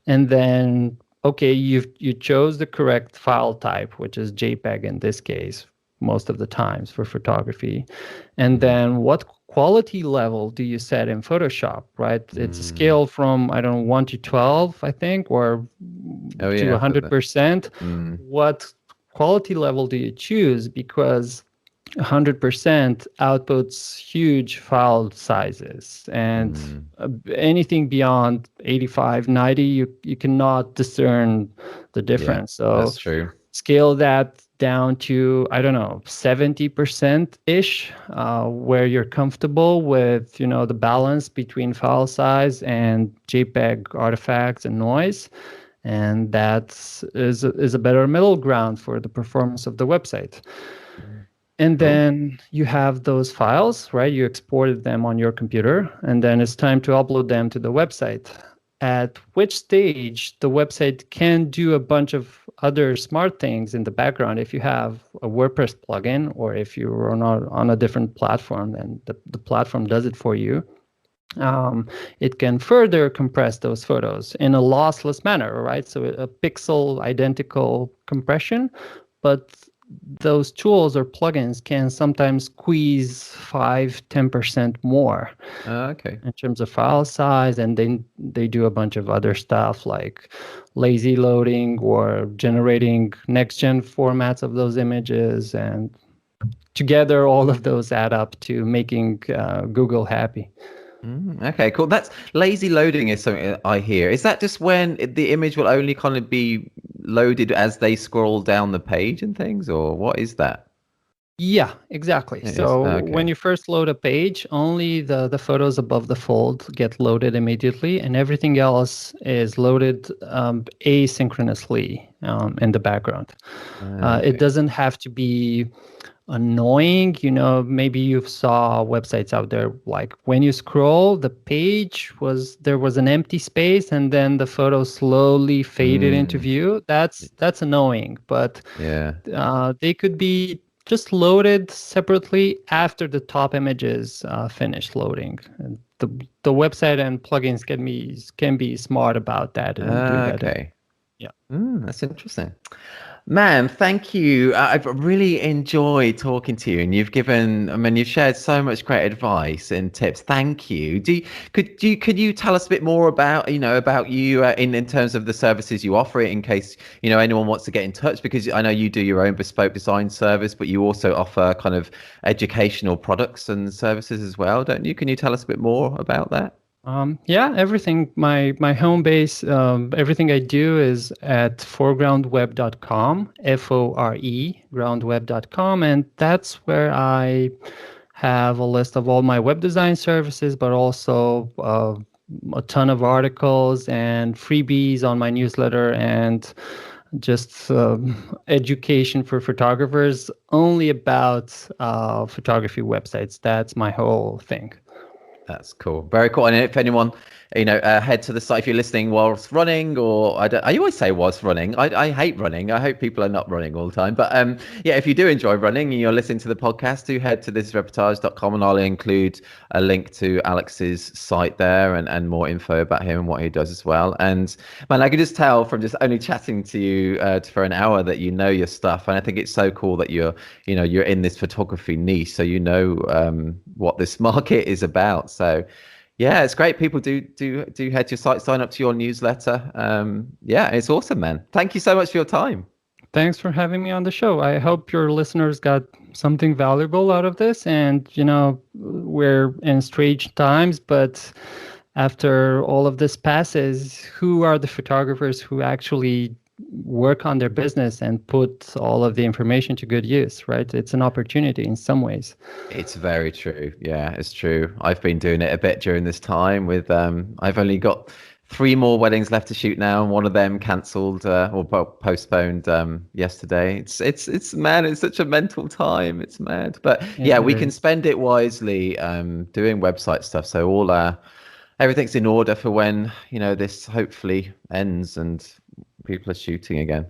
And then, okay, you chose the correct file type, which is JPEG in this case, most of the times for photography. And then what quality level do you set in Photoshop, right? It's a scale from, I don't know, 1 to 12, I think, or to 100%. What quality level do you choose? Because 100% outputs huge file sizes, and anything beyond 85, 90, you cannot discern the difference. So that's true. Scale that down to, I don't know, 70%-ish, where you're comfortable with, the balance between file size and JPEG artifacts and noise. And that is a better middle ground for the performance of the website. And then you have those files, right? You exported them on your computer, and then it's time to upload them to the website. At which stage the website can do a bunch of other smart things in the background. If you have a WordPress plugin, or if you're on a different platform, and the platform does it for you, it can further compress those photos in a lossless manner, right? So a pixel identical compression, but those tools or plugins can sometimes squeeze 5-10% more in terms of file size, and then they do a bunch of other stuff like lazy loading or generating next-gen formats of those images, and together all of those add up to making Google happy. Okay, cool. That's lazy loading is something I hear. Is that just when the image will only kind of be loaded as they scroll down the page and things, or what is that? Yeah, exactly. So when you first load a page, only the photos above the fold get loaded immediately, and everything else is loaded asynchronously in the background. It doesn't have to be annoying. Maybe you saw websites out there, like when you scroll, the page there was an empty space, and then the photo slowly faded into view. That's annoying, but they could be just loaded separately after the top images finish loading. And the website and plugins can be smart about that and do that. Okay. Yeah. That's interesting. Man, thank you. I've really enjoyed talking to you, and you've shared so much great advice and tips. Thank you. Could you tell us a bit more about you in terms of the services you offer, in case anyone wants to get in touch? Because I know you do your own bespoke design service, but you also offer kind of educational products and services as well, don't you? Can you tell us a bit more about that? Yeah, everything. My home base, everything I do is at foregroundweb.com, FORE, groundweb.com. And that's where I have a list of all my web design services, but also a ton of articles and freebies on my newsletter, and just education for photographers, only about photography websites. That's my whole thing. That's cool. Very cool. And if anyone, head to the site if you're listening whilst running, or I always say whilst running. I hate running. I hope people are not running all the time. But yeah, if you do enjoy running and you're listening to the podcast, do head to thisreportage.com, and I'll include a link to Alex's site there and more info about him and what he does as well. And man, I can just tell from just only chatting to you for an hour that you know your stuff. And I think it's so cool that you're in this photography niche, so what this market is about. So yeah, it's great. People do head to your site, sign up to your newsletter. Yeah, it's awesome, man. Thank you so much for your time. Thanks for having me on the show. I hope your listeners got something valuable out of this. And, we're in strange times, but after all of this passes, who are the photographers who actually work on their business and put all of the information to good use, right? It's an opportunity in some ways. It's very true. Yeah, it's true. I've been doing it a bit during this time with, I've only got 3 more weddings left to shoot now, and one of them cancelled or postponed yesterday. It's mad. It's such a mental time. It's mad. But yeah, we can spend it wisely doing website stuff. So everything's in order for when, this hopefully ends and people are shooting again.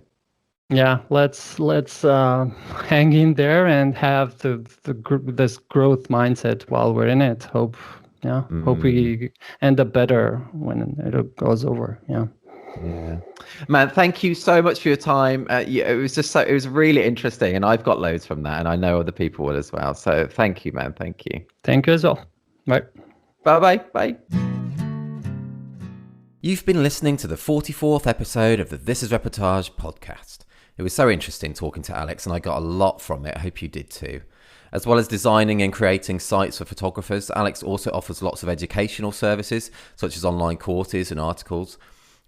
Yeah, let's hang in there and have this growth mindset while we're in it. Hope we end up better when it goes over. Yeah. Man, thank you so much for your time. It was really interesting, and I've got loads from that, and I know other people will as well. So thank you, man. Thank you. Thank you as well. Bye. Bye. You've been listening to the 44th episode of the This Is Reportage podcast. It was so interesting talking to Alex, and I got a lot from it. I hope you did too. As well as designing and creating sites for photographers, Alex also offers lots of educational services, such as online courses and articles.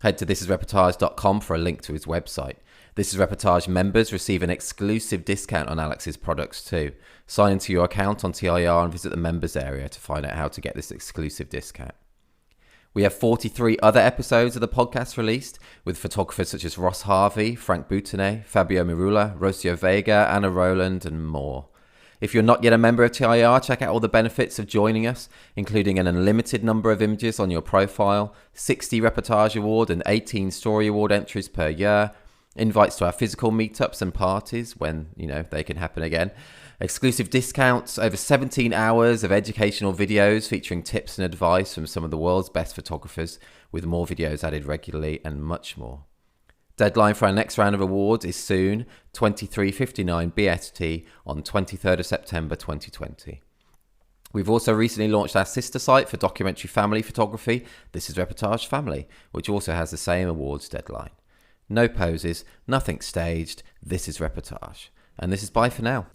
Head to thisisreportage.com for a link to his website. This Is Reportage members receive an exclusive discount on Alex's products too. Sign into your account on TIR and visit the members area to find out how to get this exclusive discount. We have 43 other episodes of the podcast released with photographers such as Ross Harvey, Frank Boutonnet, Fabio Mirula, Rocio Vega, Anna Rowland, and more. If you're not yet a member of TIR, check out all the benefits of joining us, including an unlimited number of images on your profile, 60 Reportage Award and 18 Story Award entries per year, invites to our physical meetups and parties when, they can happen again, exclusive discounts, over 17 hours of educational videos featuring tips and advice from some of the world's best photographers, with more videos added regularly, and much more. Deadline for our next round of awards is soon, 23:59 BST on 23rd of September 2020. We've also recently launched our sister site for documentary family photography, This Is Reportage Family, which also has the same awards deadline. No poses, nothing staged, this is Reportage. And this is bye for now.